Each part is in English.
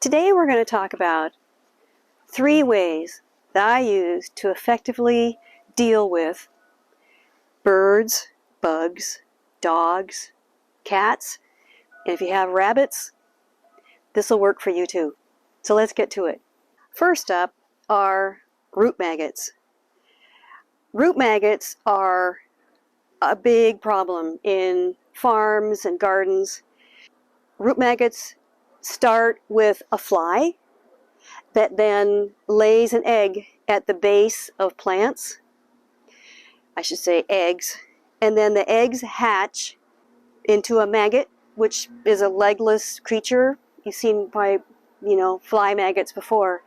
Today we're going to talk about 3 ways that I use to effectively deal with birds, bugs, dogs, cats, and if you have rabbits, this will work for you too. So let's get to it. First up are root maggots. Root maggots are a big problem in farms and gardens. Root maggots start with a fly that then lays an egg at the base of plants. I should say eggs. And then the eggs hatch into a maggot, which is a legless creature. You've seen probably, fly maggots before.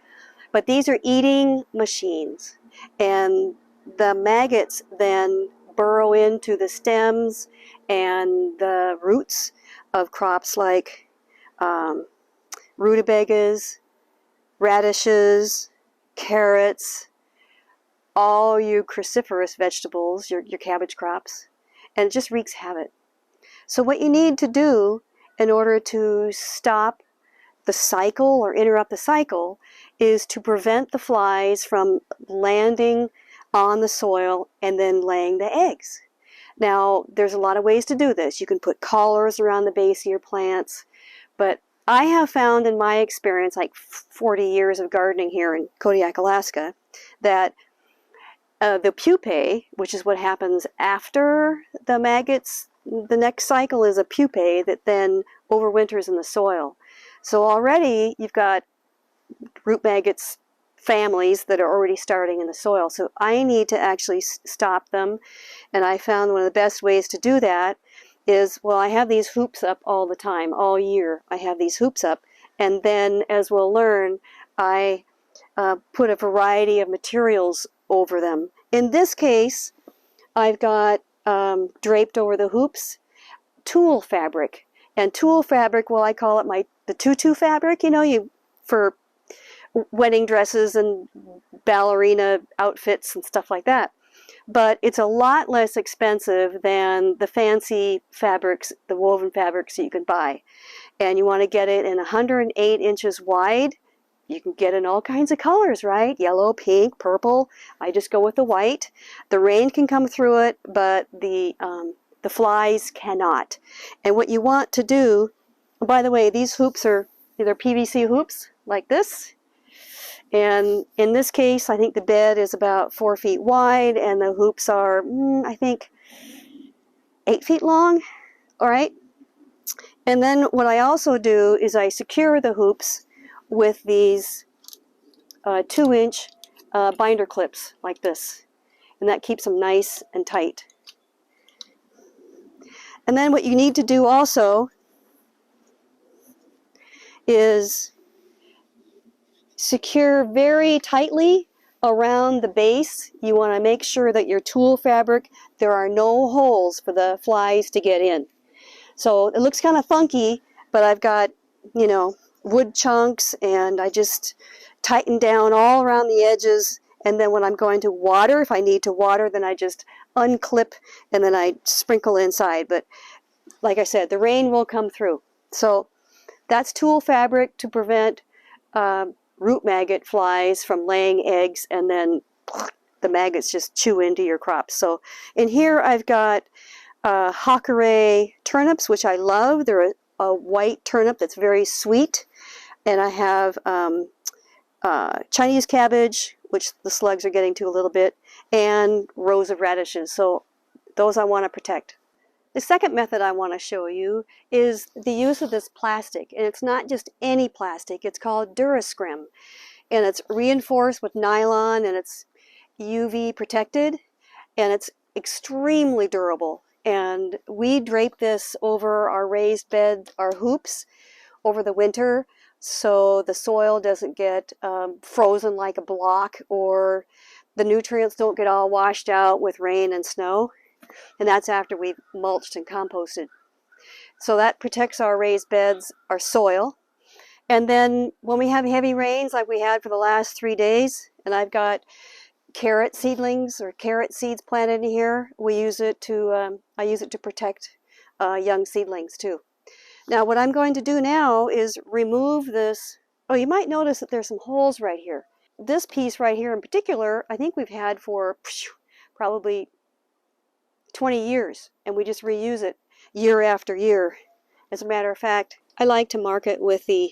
But these are eating machines. And the maggots then burrow into the stems and the roots of crops like rutabagas, radishes, carrots, all your cruciferous vegetables, your cabbage crops, and it just wreaks havoc. So what you need to do in order to stop the cycle or interrupt the cycle is to prevent the flies from landing on the soil and then laying the eggs. Now, there's a lot of ways to do this. You can put collars around the base of your plants, but I have found in my experience, like 40 years of gardening here in Kodiak, Alaska, that the pupae, which is what happens after the maggots, the next cycle is a pupae that then overwinters in the soil. So already you've got root maggots families that are already starting in the soil. So I need to actually stop them. And I found one of the best ways to do that is, well, I have these hoops up all the time, all year. I have these hoops up. And then, as we'll learn, I put a variety of materials over them. In this case, I've got draped over the hoops tulle fabric. And tulle fabric, well, I call it the tutu fabric, for wedding dresses and ballerina outfits and stuff like that. But it's a lot less expensive than the fancy fabrics, the woven fabrics that you can buy. And you want to get it in 108 inches wide. You can get in all kinds of colors, right? Yellow, pink, purple. I just go with the white. The rain can come through it, but the flies cannot. And what you want to do, by the way, these hoops are either PVC hoops like this. And in this case, I think the bed is about 4 feet wide and the hoops are, I think, 8 feet long. All right. And then what I also do is I secure the hoops with these 2-inch binder clips like this. And that keeps them nice and tight. And then what you need to do also is secure very tightly around the base. You want to make sure that your tulle fabric, there are no holes for the flies to get in. So it looks kind of funky, but I've got, wood chunks, and I just tighten down all around the edges. And then when I'm going to water, if I need to water, then I just unclip and then I sprinkle inside. But like I said, the rain will come through. So that's tulle fabric to prevent root maggot flies from laying eggs and then the maggots just chew into your crops. So in here I've got Hockeray turnips, which I love. They're a white turnip that's very sweet. And I have Chinese cabbage, which the slugs are getting to a little bit, and rows of radishes. So those I want to protect. The second method I want to show you is the use of this plastic. And it's not just any plastic. It's called Dura Skrim. And it's reinforced with nylon, and it's UV protected. And it's extremely durable. And we drape this over our raised bed, our hoops, over the winter, so the soil doesn't get frozen like a block, or the nutrients don't get all washed out with rain and snow. And that's after we've mulched and composted. So that protects our raised beds, our soil. And then when we have heavy rains like we had for the last 3 days, and I've got carrot seedlings or carrot seeds planted in here, we use it to, I use it to protect young seedlings too. Now what I'm going to do now is remove this Oh, you might notice that there's some holes right here. This piece right here in particular, I think we've had for probably 20 years, and we just reuse it year after year. As a matter of fact, I like to mark it with the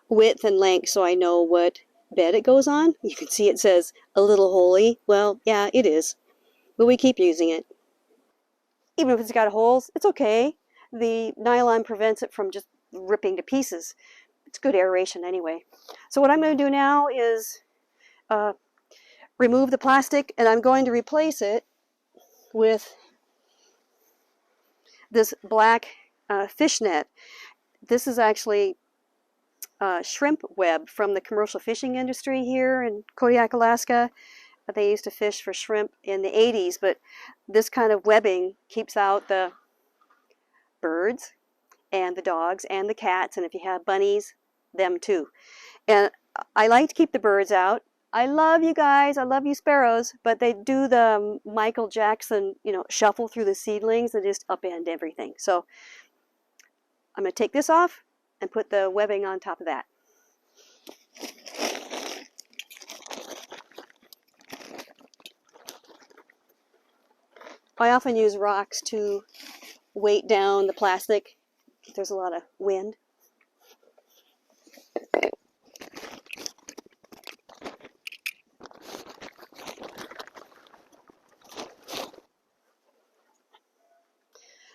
width and length so I know what bed it goes on. You can see it says a little holy. Well, yeah, it is, but we keep using it. Even if it's got holes, it's okay. The nylon prevents it from just ripping to pieces. It's good aeration anyway. So what I'm going to do now is remove the plastic, and I'm going to replace it with this black fishnet. This is actually shrimp web from the commercial fishing industry here in Kodiak, Alaska. They used to fish for shrimp in the 80s, but this kind of webbing keeps out the birds and the dogs and the cats, and if you have bunnies, them too. And I like to keep the birds out. I love you guys, I love you sparrows, but they do the Michael Jackson, shuffle through the seedlings and just upend everything. So I'm going to take this off and put the webbing on top of that. I often use rocks to weight down the plastic if there's a lot of wind.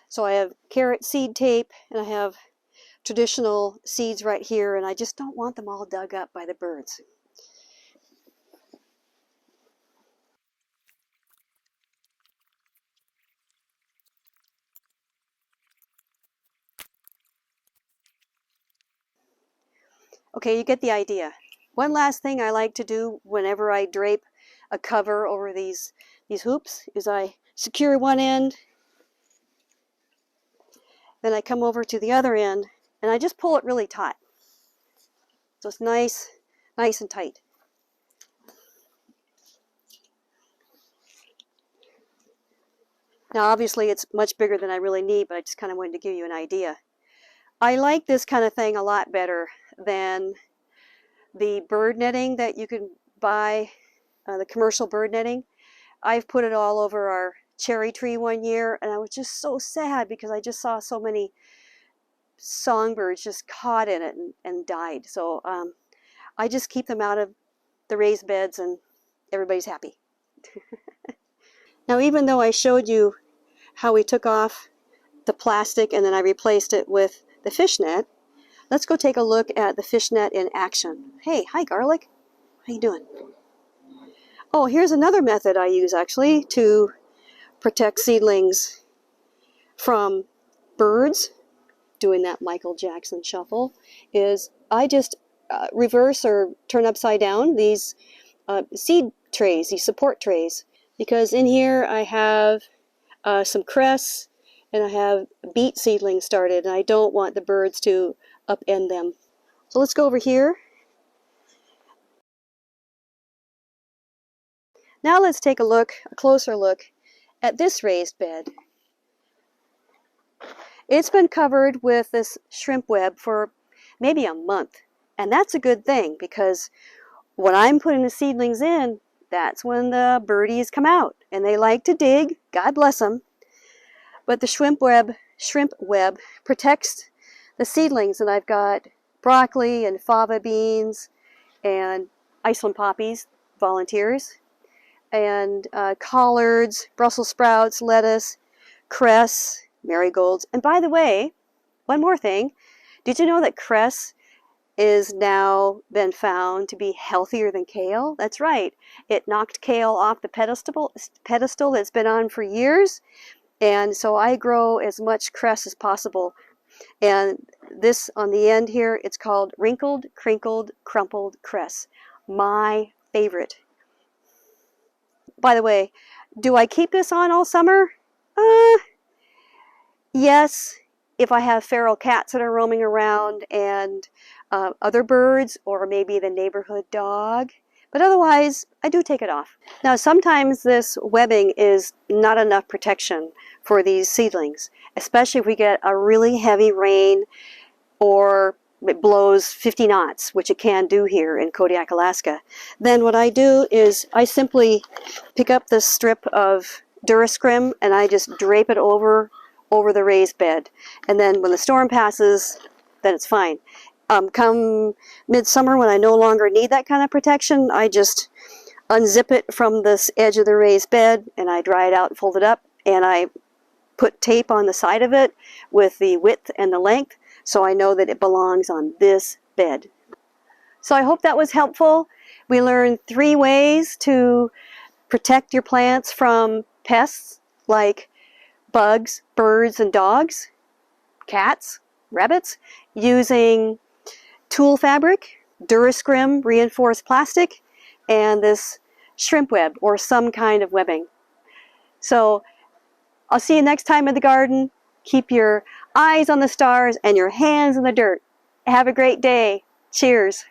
So I have carrot seed tape, and I have traditional seeds right here, and I just don't want them all dug up by the birds. Okay, you get the idea. One last thing I like to do whenever I drape a cover over these hoops is I secure one end, then I come over to the other end, and I just pull it really taut. So it's nice and tight. Now obviously it's much bigger than I really need, but I just kind of wanted to give you an idea. I like this kind of thing a lot better than the bird netting that you can buy, the commercial bird netting. I've put it all over our cherry tree one year, and I was just so sad because I just saw so many songbirds just caught in it and died. So I just keep them out of the raised beds, and everybody's happy. Now, even though I showed you how we took off the plastic and then I replaced it with the fishnet, let's go take a look at the fishnet in action. Hey, hi garlic. How you doing? Oh, here's another method I use actually to protect seedlings from birds doing that Michael Jackson shuffle, is I just reverse or turn upside down these seed trays, these support trays, because in here I have some cress and I have beet seedlings started, and I don't want the birds to upend them. So let's go over here. Now let's take a closer look at this raised bed. It's been covered with this shrimp web for maybe a month, and that's a good thing because when I'm putting the seedlings in, that's when the birdies come out, and they like to dig, God bless them. But the shrimp web protects the seedlings, and I've got broccoli and fava beans and Iceland poppies, volunteers, and collards, Brussels sprouts, lettuce, cress, marigolds. And by the way, one more thing, did you know that cress is now been found to be healthier than kale? That's right. It knocked kale off the pedestal that's been on for years. And so I grow as much cress as possible. And this on the end here, it's called wrinkled, crinkled, crumpled cress. My favorite. By the way, do I keep this on all summer? Yes, if I have feral cats that are roaming around and other birds, or maybe the neighborhood dog. But otherwise, I do take it off. Now, sometimes this webbing is not enough protection for these seedlings, especially if we get a really heavy rain or it blows 50 knots, which it can do here in Kodiak, Alaska, then what I do is I simply pick up this strip of Dura Skrim and I just drape it over the raised bed. And then when the storm passes, then it's fine. Come midsummer, when I no longer need that kind of protection, I just unzip it from this edge of the raised bed and I dry it out and fold it up, and I put tape on the side of it with the width and the length, so I know that it belongs on this bed. So I hope that was helpful. We learned 3 ways to protect your plants from pests like bugs, birds, and dogs, cats, rabbits, using Tulle fabric, Dura Skrim reinforced plastic, and this shrimp web or some kind of webbing. So I'll see you next time in the garden. Keep your eyes on the stars and your hands in the dirt. Have a great day. Cheers.